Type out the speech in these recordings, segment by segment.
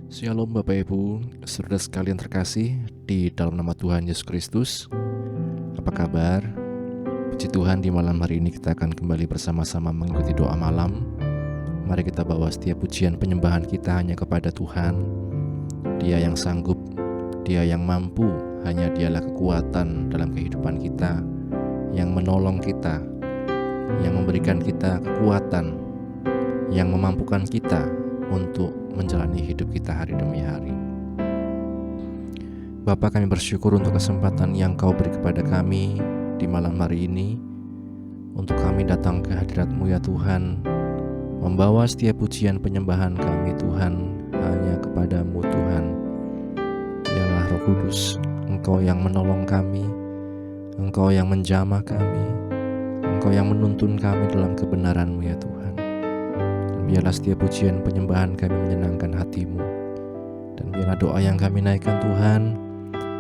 Shalom Bapak Ibu, saudara sekalian terkasih di dalam nama Tuhan Yesus Kristus. Apa kabar? Puji Tuhan, di malam hari ini kita akan kembali bersama-sama mengikuti doa malam. Mari kita bawa setiap pujian penyembahan kita hanya kepada Tuhan. Dia yang sanggup, Dia yang mampu, hanya Dialah kekuatan dalam kehidupan kita, yang menolong kita, yang memberikan kita kekuatan, yang memampukan kita untuk menjalani hidup kita hari demi hari. Bapa, kami bersyukur untuk kesempatan yang Kau beri kepada kami di malam hari ini, untuk kami datang ke hadirat-Mu ya Tuhan, membawa setiap pujian penyembahan kami Tuhan hanya kepada-Mu Tuhan. Dialah Roh Kudus, Engkau yang menolong kami, Engkau yang menjamah kami, Engkau yang menuntun kami dalam kebenaran-Mu ya Tuhan. Biarlah setiap pujian penyembahan kami menyenangkan hati-Mu, dan biarlah doa yang kami naikkan Tuhan,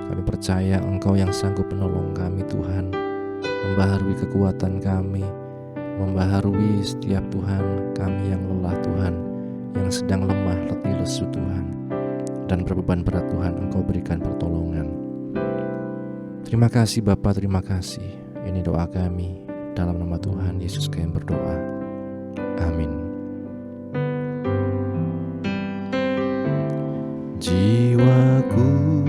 kami percaya Engkau yang sanggup menolong kami Tuhan, membaharui kekuatan kami, membaharui setiap Tuhan kami yang lelah Tuhan, yang sedang lemah letih lesu Tuhan, dan berbeban berat Tuhan, Engkau berikan pertolongan. Terima kasih Bapa, terima kasih. Ini doa kami dalam nama Tuhan Yesus kami berdoa. Amin. Jiwaku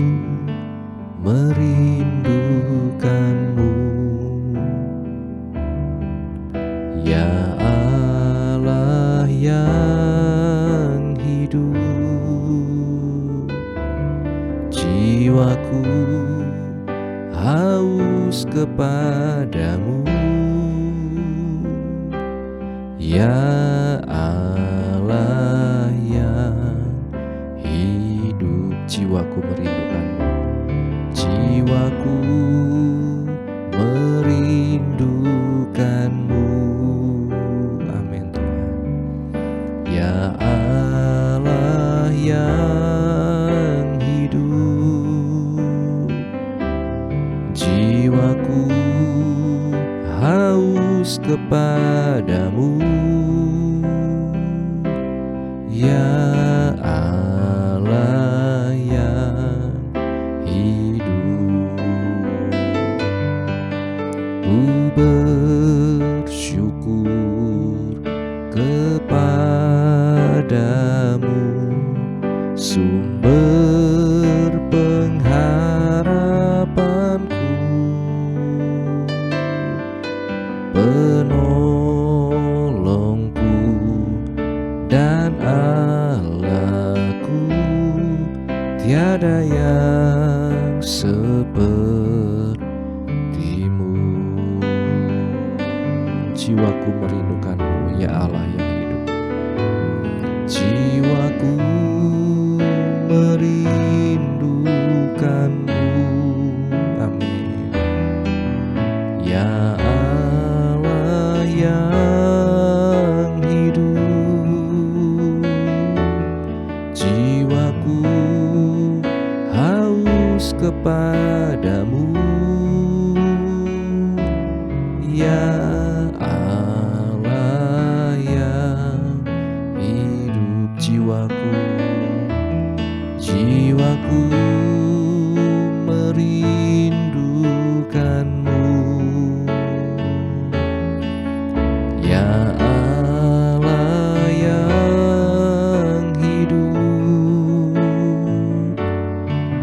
merindukan-Mu, ya Allah yang hidup. Jiwaku haus kepada-Mu, ya Allah yang hidup. Jiwaku merindukan-Mu, jiwaku merindukan-Mu. Amin Tuhan. Ya Allah yang hidup, jiwaku haus kepada-Mu, ya Allah yang hidup. Ku bersyukur kepada-Mu, sumber pengharapanku, penolongku dan Allahku. Tiada yang seperti-Mu. Jiwaku merindukan-Mu, ya Allah yang hidup. Jiwaku merindukan-Mu. Amin. Ya Allah yang hidup, jiwaku haus kepada-Mu, ya Allah yang hidup. Jiwaku merindukan-Mu, ya Allah yang hidup.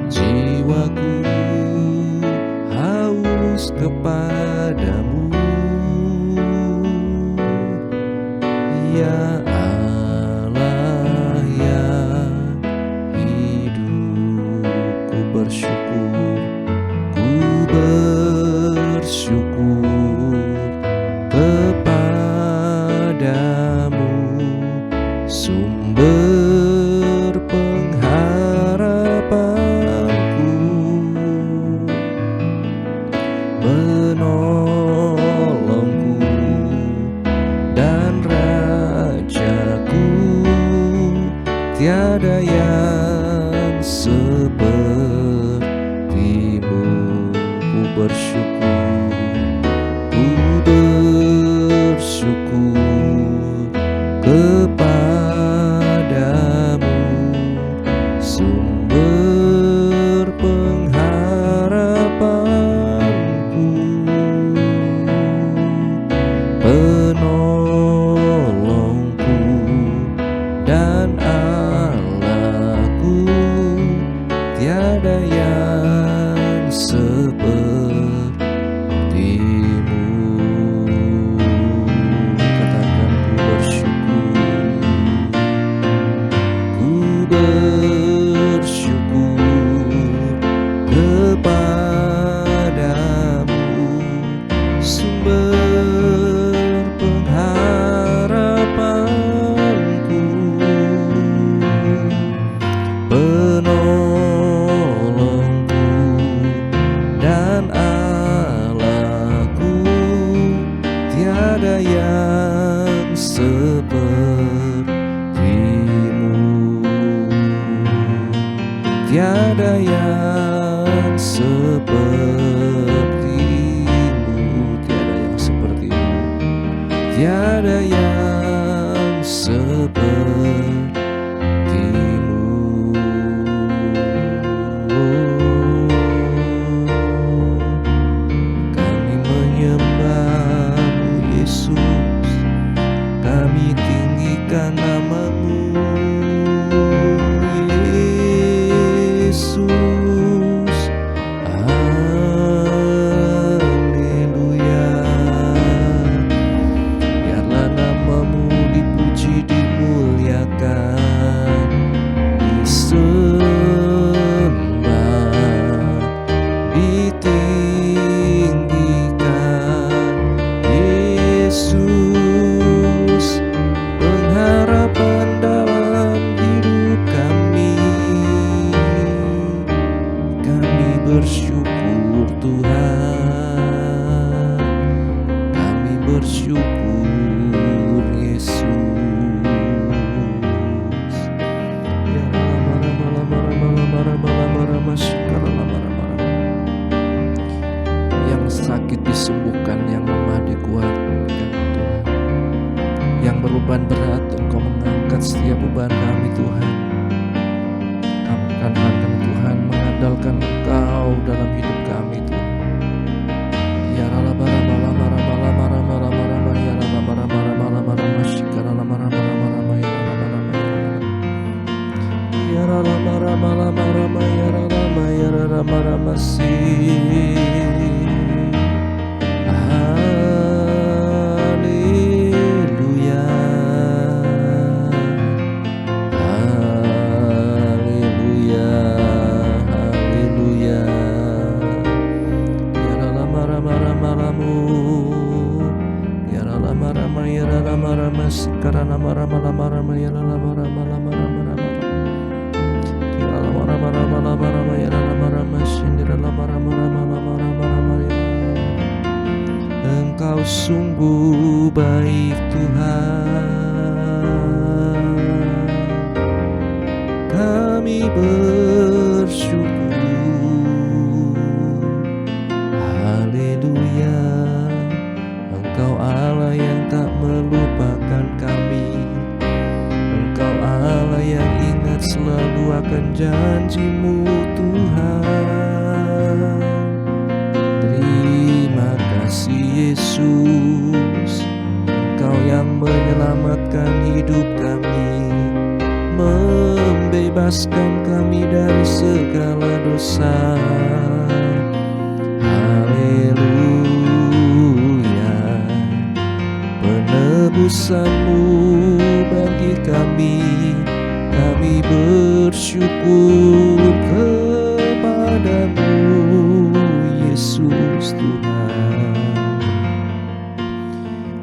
Jiwaku haus kepada-Mu, ya Allah yang hidup. Ku bersyukur kepada-Mu, sumber pengharapanku, penolongku dan Rajaku. Tiada yang seperti-Mu. Ku bersyukur kepada-Mu, dan Allahku tiada yang sepertimu. Katakan ku bersyukur kepadamu, sumber pengharapanku, penolongku dan Allahku, tiada yang sepertimu, tiada yang sepertimu, tiada yang sepertimu. Kami menyembah-Mu Yesus, kami tinggikan nama-Mu Yesus. Haleluya. Biarlah nama-Mu dipuji, dimuliakan, disembah, ditinggikan. Yesus, pengharapan dalam hidup kami. Kami bersyukur Tuhan, kami bersyukur Yesus. Ya yang sakit disembuhkan, yang lemah dikuatkan Tuhan, yang berbeban berat Engkau mengangkat setiap beban kami Tuhan. Kami akan Tuhan mengandalkan Engkau dalam hidup kami Tuhan. Ya rala bara mala mara mala mara mara mara mara ya rala mara mara mala mara masyikara la mara mara mara mara ya rala mara mara ya rala mara mala mara mara ya rala mara ya rala mara masih. Haleluya, haleluya, haleluya. Ya rala mara mara maramu, ya rala mara mara ya rala mara masih karena mara mara mara ya rala mara mara mara mara ya rala mara mara mara mara ya rala mara masih ya rala mara mara mara mara mara ya. Engkau sungguh baik Tuhan, kami bersyukur. Haleluya, Engkau Allah yang tak melupakan kami, Engkau Allah yang ingat selalu akan janji-Mu Tuhan. Terima kasih Yesus, Engkau yang menyelamatkan hidup kami, membebaskan kami dari segala dosa. Haleluya, penebusan-Mu bagi kami, kami bersyukur kepadamu Yesus Tuhan.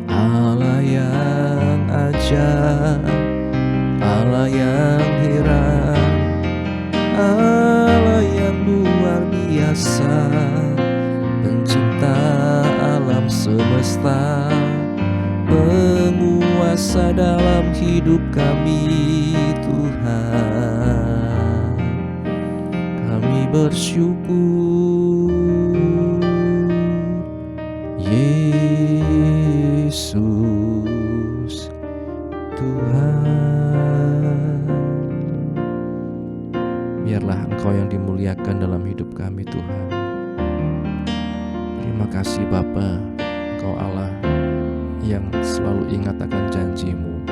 Allah yang ajaib, Allah yang heran, Allah yang luar biasa, pencipta alam semesta, penguasa dalam hidup kami Tuhan. Kami bersyukur Yesus Tuhan. Biarlah Engkau yang dimuliakan dalam hidup kami Tuhan. Terima kasih Bapa, Engkau Allah yang selalu ingat akan janji-Mu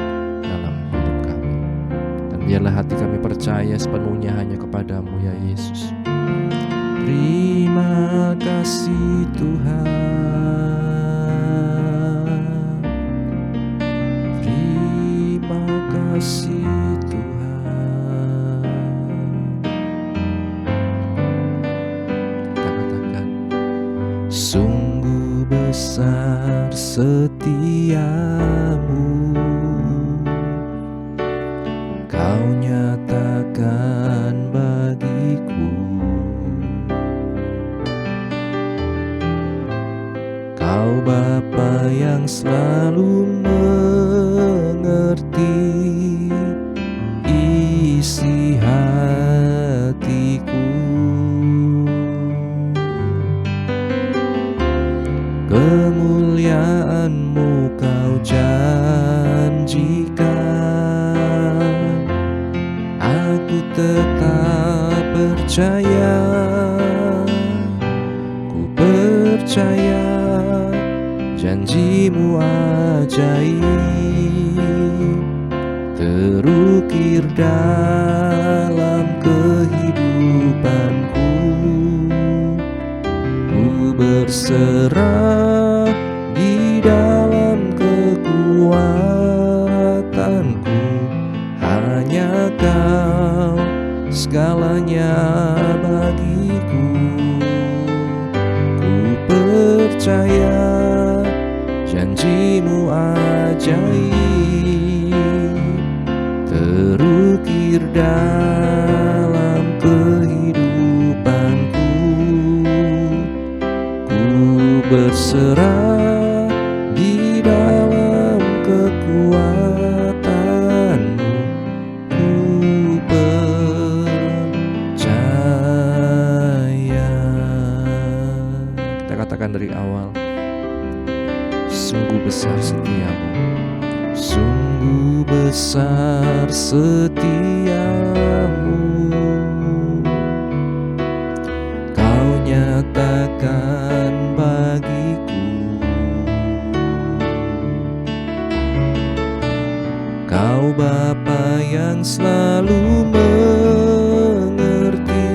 dalam hidup kami. Biarlah hati kami percaya sepenuhnya hanya kepadamu ya Yesus. Terima kasih Tuhan, terima kasih Tuhan. Kita katakan, sungguh besar setiamu, Kau nyatakan bagiku. Kau Bapa yang selalu mengerti isi hatiku. Kemuliaan-Mu Kau janjikan, aku tetap percaya, ku percaya janji-Mu ajaib terukir dalam kehidupanku. Ku berserah di dalam kekuatanku, hanya Kau segalanya bagiku. Ku percaya janji-Mu ajaib terukir dalam kehidupanku. Ku berserah di dalam kekuatan-Mu. Ku percaya. Kita katakan dari awal, sungguh besar setiamu, sungguh besar setiamu, Kau nyatakan bagiku. Kau Bapa yang selalu mengerti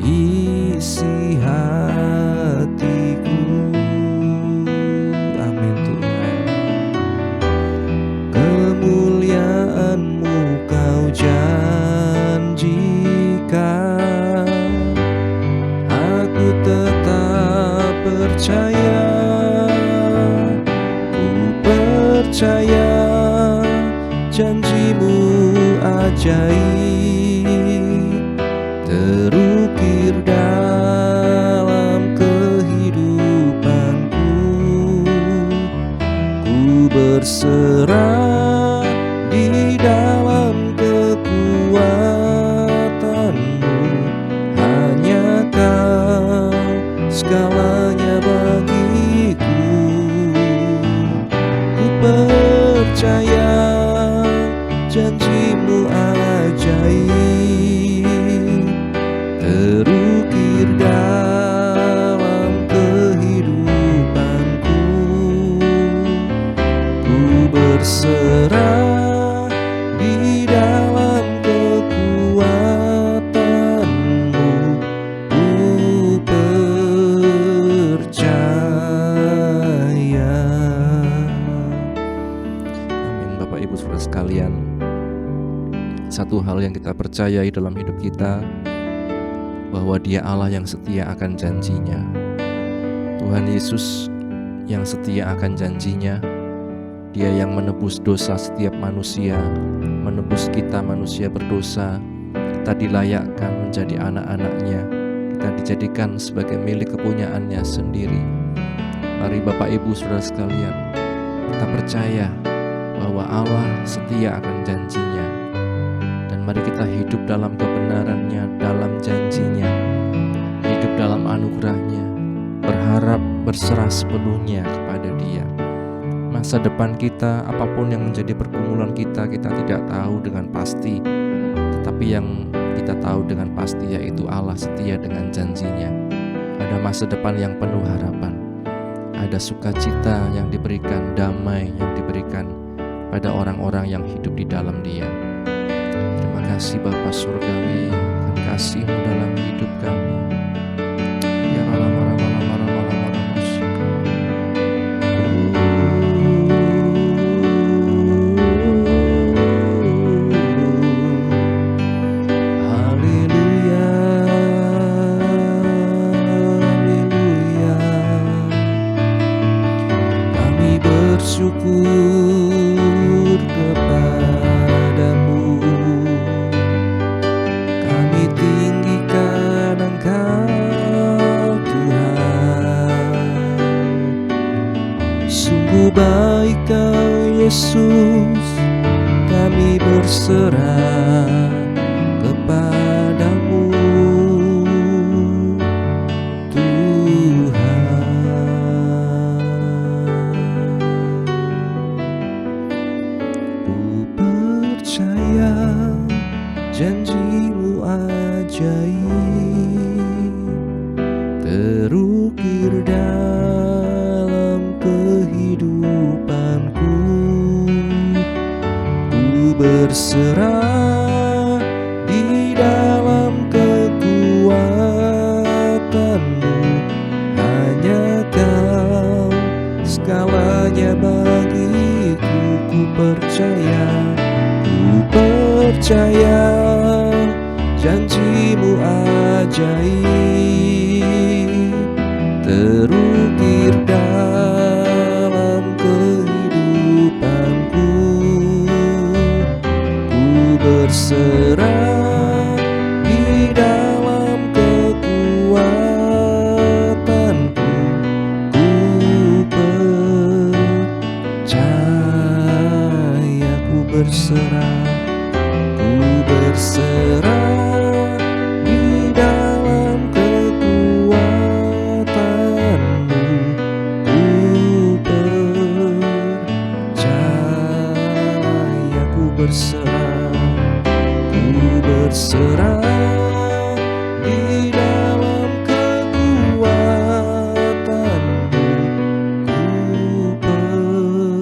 isi hatiku. Amin Tuhan. Kemuliaan-Mu Kau janjikan, aku tetap percaya, ku percaya janji-Mu ajaib terukir dalam kehidupanku. Ku berserah di dalam kekuatan-Mu, hanya Kau segalanya bagiku. Ku percaya janji-Mu ajaib terukir dalam kehidupanku. Ku berserah di dalam kekuatan-Mu. Ku percaya. Amin. Bapak Ibu Saudara sekalian, satu hal yang kita percayai dalam hidup kita, bahwa Dia Allah yang setia akan janjinya. Tuhan Yesus yang setia akan janjinya. Dia yang menebus dosa setiap manusia, menebus kita manusia berdosa. Kita dilayakkan menjadi anak-anak-Nya, kita dijadikan sebagai milik kepunyaannya sendiri. Mari Bapak Ibu Saudara sekalian, kita percaya bahwa Allah setia akan janjinya. Dan mari kita hidup dalam kebenaran-Nya, dalam janji-Nya, hidup dalam anugerah-Nya, berharap berserah sepenuhnya kepada Dia. Masa depan kita, apapun yang menjadi pergumulan kita, kita tidak tahu dengan pasti. Tetapi yang kita tahu dengan pasti yaitu Allah setia dengan janji-Nya. Ada masa depan yang penuh harapan. Ada sukacita yang diberikan, damai yang diberikan pada orang-orang yang hidup di dalam Dia. kasih Bapa Surgawi, akan kasih-Mu dalam hidup kami. Ya Rama Rama Rama Rama Rama Rama Syukur. Haleluya, haleluya. Kami bersyukur kepadamu. Kami tinggikan Engkau Tuhan. Sungguh baik Kau Yesus, kami berserah kepadamu Tuhan. Ku percaya janji-Mu ajaib terukir dalam kehidupanku. Ku berserah di dalam kekuatan-Mu. Hanya Kau segalanya bagiku. Ku percaya janji-Mu ajaib terukir dalam kehidupanku. Ku berserah di dalam kekuatanku. Ku percaya, ku berserah di dalam kekuatan-Mu. Ku percaya, ku berserah di dalam kekuatan-Mu. Ku percaya.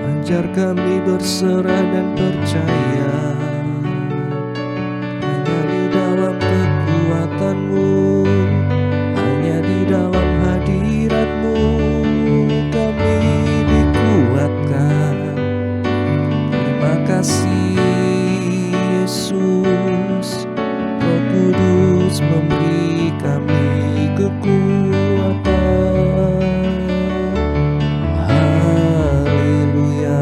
Ajar kami berserah dan percaya hanya di dalam kekuatan-Mu, hanya di dalam hadirat-Mu kami dikuatkan. Terima kasih Yesus, Roh Kudus memberi kami kekuatan. Haleluya,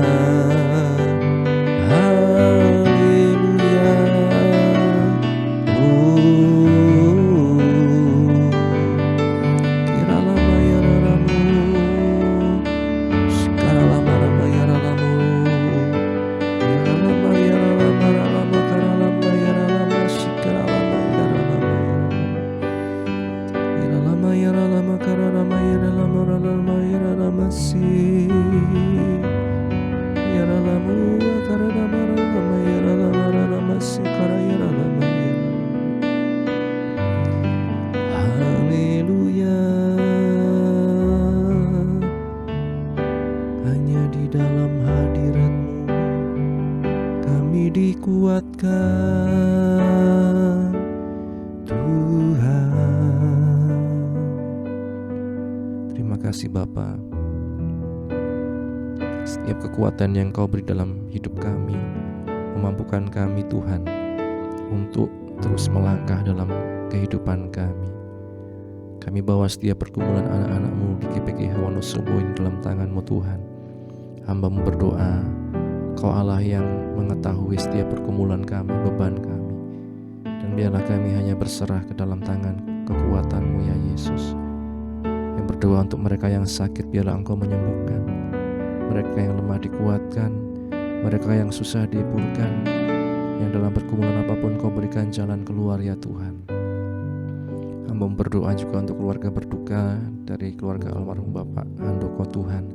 hanya di dalam hadirat-Mu kami dikuatkan Tuhan. Terima kasih Bapa. Setiap kekuatan yang Kau beri dalam hidup kami memampukan kami Tuhan untuk terus melangkah dalam kehidupan kami. Kami bawa setiap pergumulan anak-anak-Mu di GPG Wonosobo ini dalam tangan-Mu Tuhan. Hamba-Mu berdoa, Kau Allah yang mengetahui setiap pergumulan kami, beban kami. Dan biarlah kami hanya berserah ke dalam tangan kekuatan-Mu ya Yesus. Yang berdoa untuk mereka yang sakit, biarlah Engkau menyembuhkan. Mereka yang lemah dikuatkan, mereka yang susah dipulihkan, yang dalam pergumulan apapun Kau berikan jalan keluar ya Tuhan. Hamba berdoa juga untuk keluarga berduka dari keluarga almarhum Bapak Handoko Tuhan.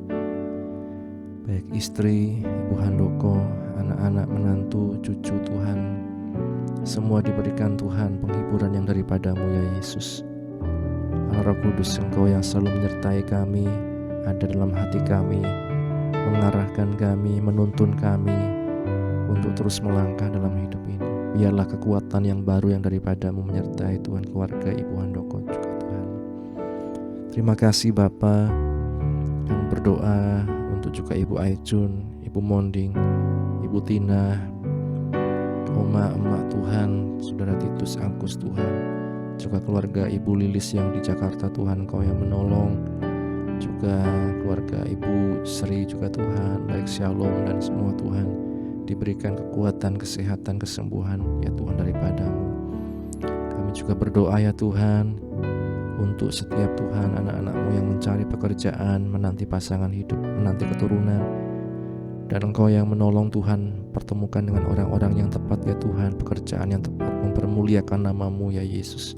Baik istri, Ibu Handoko, anak-anak, menantu, cucu Tuhan, semua diberikan Tuhan penghiburan yang daripada-Mu ya Yesus. Allah Roh Kudus, Engkau yang selalu menyertai kami, ada dalam hati kami, mengarahkan kami, menuntun kami untuk terus melangkah dalam hidup ini. Biarlah kekuatan yang baru yang daripadamu menyertai Tuhan keluarga Ibu Handoko juga Tuhan. Terima kasih Bapa. Kami berdoa untuk juga Ibu Aicun, Ibu Monding, Ibu Tina, Oma, Emak Tuhan, Saudara Titus, Angkus Tuhan, juga keluarga Ibu Lilis yang di Jakarta Tuhan, Kau yang menolong, juga keluarga Ibu Sri juga Tuhan, baik Shalom dan semua Tuhan, diberikan kekuatan, kesehatan, kesembuhan ya Tuhan daripadamu. Kami juga berdoa ya Tuhan untuk setiap Tuhan anak-anak-Mu yang mencari pekerjaan, menanti pasangan hidup, menanti keturunan, dan Engkau yang menolong Tuhan, pertemukan dengan orang-orang yang tepat ya Tuhan, pekerjaan yang tepat, mempermuliakan nama-Mu ya Yesus,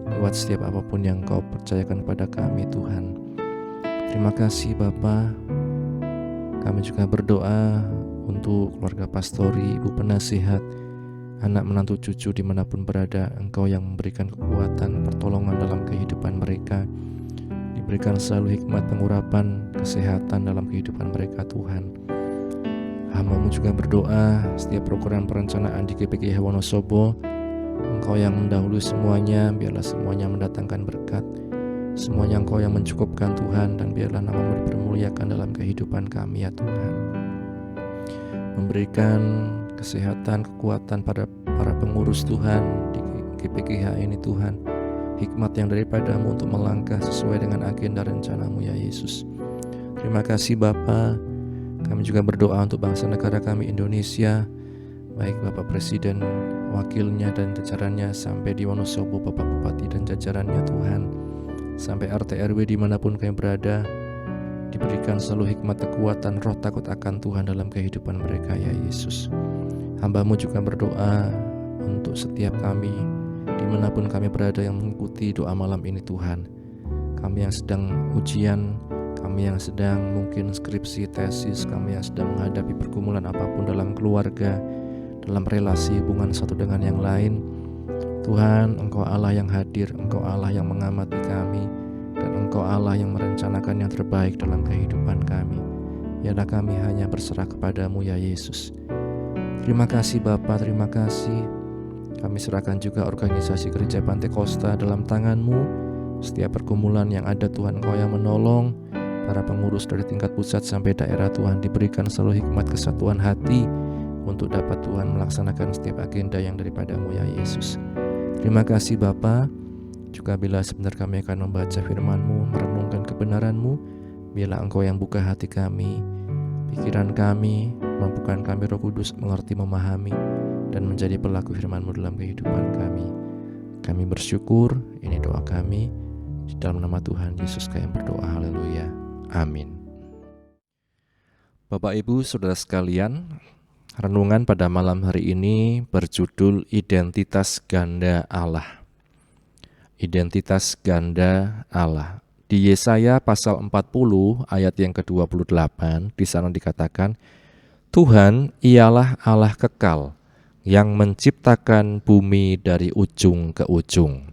lewat setiap apapun yang Engkau percayakan kepada kami Tuhan. Terima kasih Bapa. Kami juga berdoa untuk keluarga pastori, ibu penasihat, anak menantu cucu dimanapun berada, Engkau yang memberikan kekuatan, pertolongan dalam kehidupan mereka, diberikan selalu hikmat pengurapan, kesehatan dalam kehidupan mereka Tuhan. Hamba-Mu juga berdoa setiap program perencanaan di GPGH Wonosobo, Engkau yang mendahului semuanya, biarlah semuanya mendatangkan berkat, semuanya Engkau yang mencukupkan Tuhan, dan biarlah nama-Mu dipermuliakan dalam kehidupan kami ya Tuhan. Memberikan kesehatan, kekuatan pada para pengurus Tuhan di GPGH ini Tuhan, hikmat yang daripada-Mu untuk melangkah sesuai dengan agenda rencana-Mu ya Yesus. Terima kasih Bapa. Kami juga berdoa untuk bangsa negara kami Indonesia, baik Bapak Presiden, wakilnya dan jajarannya, sampai di Wonosobo Bapak Bupati dan jajarannya Tuhan, sampai RT RW dimanapun kami berada, diberikan selalu hikmat, kekuatan, roh takut akan Tuhan dalam kehidupan mereka ya Yesus. Hamba-Mu juga berdoa untuk setiap kami dimanapun kami berada yang mengikuti doa malam ini Tuhan. Kami yang sedang ujian, kami yang sedang mungkin skripsi, tesis, kami yang sedang menghadapi pergumulan apapun dalam keluarga, dalam relasi hubungan satu dengan yang lain, Tuhan, Engkau Allah yang hadir, Engkau Allah yang mengamati kami, dan Engkau Allah yang merencanakan yang terbaik dalam kehidupan kami. Biarlah kami hanya berserah kepada-Mu ya Yesus. Terima kasih Bapa, terima kasih. Kami serahkan juga organisasi Gereja Pantai Kosta dalam tangan-Mu. Setiap pergumulan yang ada Tuhan, Engkau yang menolong. Para pengurus dari tingkat pusat sampai daerah Tuhan, diberikan selalu hikmat kesatuan hati untuk dapat Tuhan melaksanakan setiap agenda yang daripada-Mu ya Yesus. Terima kasih Bapa. Juga bila sebentar kami akan membaca firman-Mu, merenungkan kebenaran-Mu, biarlah Engkau yang buka hati kami, pikiran kami, mampukan kami Roh Kudus mengerti, memahami, dan menjadi pelaku firman-Mu dalam kehidupan kami. Kami bersyukur, ini doa kami, di dalam nama Tuhan Yesus kami berdoa, haleluya, amin. Bapak Ibu Saudara sekalian, renungan pada malam hari ini berjudul Identitas Ganda Allah. Identitas ganda Allah. Di Yesaya pasal 40 ayat yang ke-28 di sana dikatakan, Tuhan ialah Allah kekal yang menciptakan bumi dari ujung ke ujung.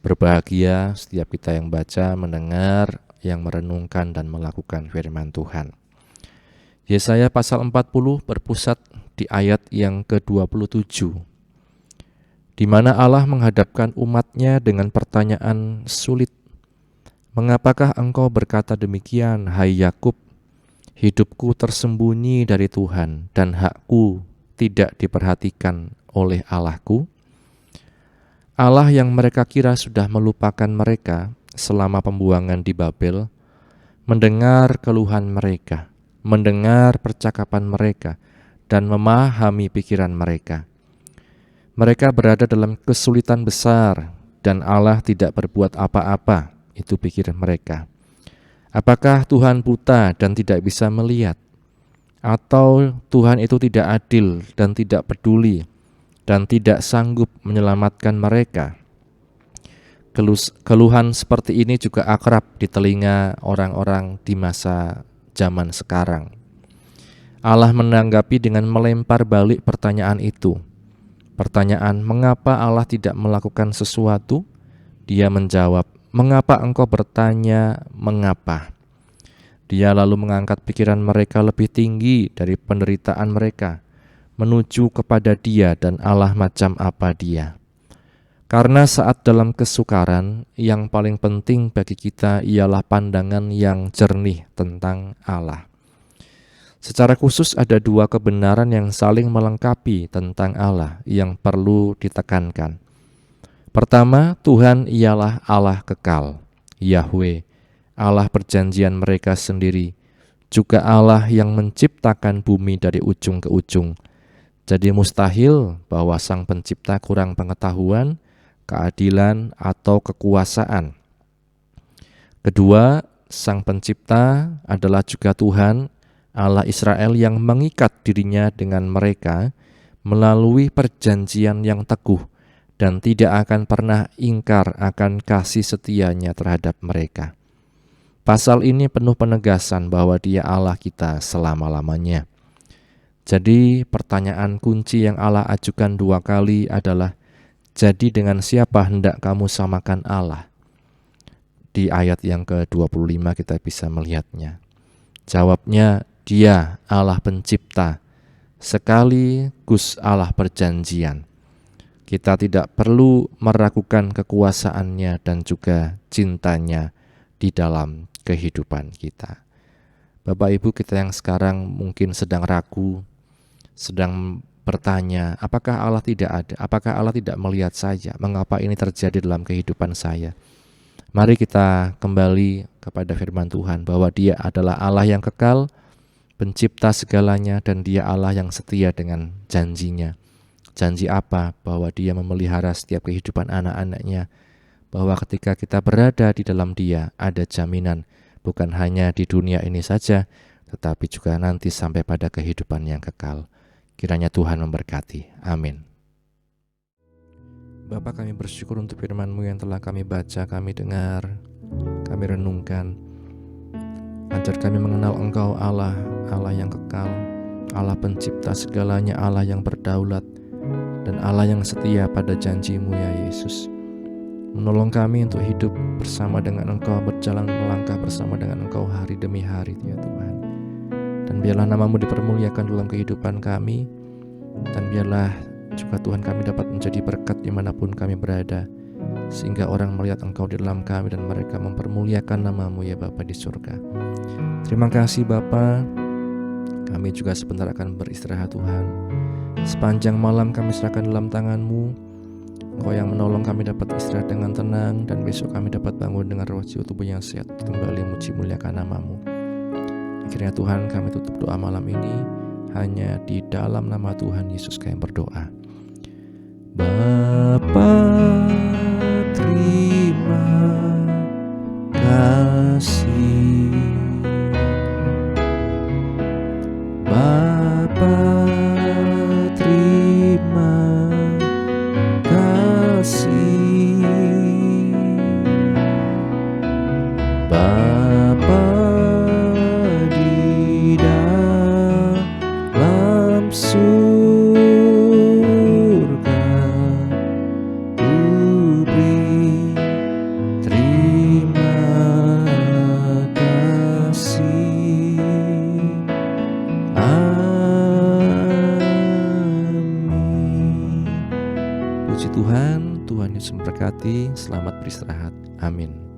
Berbahagia setiap kita yang baca, mendengar, yang merenungkan dan melakukan firman Tuhan. Yesaya pasal 40 berpusat di ayat yang ke-27. Di mana Allah menghadapkan umat-Nya dengan pertanyaan sulit. Mengapakah engkau berkata demikian, hai Yakub? Hidupku tersembunyi dari Tuhan, dan hakku tidak diperhatikan oleh Allahku. Allah yang mereka kira sudah melupakan mereka selama pembuangan di Babel, mendengar keluhan mereka, mendengar percakapan mereka, dan memahami pikiran mereka. Mereka berada dalam kesulitan besar, dan Allah tidak berbuat apa-apa, itu pikir mereka. Apakah Tuhan buta dan tidak bisa melihat? Atau Tuhan itu tidak adil dan tidak peduli, dan tidak sanggup menyelamatkan mereka? Keluhan seperti ini juga akrab di telinga orang-orang di masa zaman sekarang. Allah menanggapi dengan melempar balik pertanyaan itu. Pertanyaan, mengapa Allah tidak melakukan sesuatu? Dia menjawab, mengapa engkau bertanya, mengapa? Dia lalu mengangkat pikiran mereka lebih tinggi dari penderitaan mereka, menuju kepada Dia dan Allah macam apa Dia. Karena saat dalam kesukaran, yang paling penting bagi kita ialah pandangan yang jernih tentang Allah. Secara khusus ada dua kebenaran yang saling melengkapi tentang Allah yang perlu ditekankan. Pertama, Tuhan ialah Allah kekal, Yahweh, Allah perjanjian mereka sendiri, juga Allah yang menciptakan bumi dari ujung ke ujung. Jadi mustahil bahwa Sang Pencipta kurang pengetahuan, keadilan, atau kekuasaan. Kedua, Sang Pencipta adalah juga Tuhan, Allah Israel yang mengikat dirinya dengan mereka melalui perjanjian yang teguh dan tidak akan pernah ingkar akan kasih setianya terhadap mereka. Pasal ini penuh penegasan bahwa Dia Allah kita selama-lamanya. Jadi pertanyaan kunci yang Allah ajukan dua kali adalah, jadi dengan siapa hendak kamu samakan Allah? Di ayat yang ke-25 kita bisa melihatnya. Jawabnya, Dia Allah pencipta, sekaligus Allah perjanjian. Kita tidak perlu meragukan kekuasaannya dan juga cintanya di dalam kehidupan kita. Bapak Ibu kita yang sekarang mungkin sedang ragu, sedang bertanya, apakah Allah tidak ada? Apakah Allah tidak melihat saya? Mengapa ini terjadi dalam kehidupan saya? Mari kita kembali kepada firman Tuhan bahwa Dia adalah Allah yang kekal, pencipta segalanya, dan Dia Allah yang setia dengan janjinya. Janji apa? Bahwa Dia memelihara setiap kehidupan anak-anaknya, bahwa ketika kita berada di dalam Dia ada jaminan, bukan hanya di dunia ini saja, tetapi juga nanti sampai pada kehidupan yang kekal. Kiranya Tuhan memberkati. Amin. Bapa, kami bersyukur untuk firman-Mu yang telah kami baca, kami dengar, kami renungkan. Ajar kami mengenal Engkau Allah, Allah yang kekal, Allah pencipta segalanya, Allah yang berdaulat, dan Allah yang setia pada janji-Mu ya Yesus. Menolong kami untuk hidup bersama dengan Engkau, berjalan melangkah bersama dengan Engkau hari demi hari ya Tuhan. Dan biarlah nama-Mu dipermuliakan dalam kehidupan kami, dan biarlah juga Tuhan kami dapat menjadi berkat dimanapun kami berada, sehingga orang melihat Engkau di dalam kami dan mereka mempermuliakan nama-Mu ya Bapa di surga. Terima kasih Bapa. Kami juga sebentar akan beristirahat Tuhan. Sepanjang malam kami serahkan dalam tangan-Mu. Engkau yang menolong kami dapat istirahat dengan tenang, dan besok kami dapat bangun dengan roh jiwa tubuh yang sehat, kembali muji muliakan nama-Mu. Akhirnya Tuhan, kami tutup doa malam ini hanya di dalam nama Tuhan Yesus kami berdoa. Bapa, terima kasih. Bapa, terima kasih. Bapa di dalam surga, ku beri terima kasih. Amin. Puji Tuhan, Tuhan Yesus memberkati. Selamat beristirahat. Amin.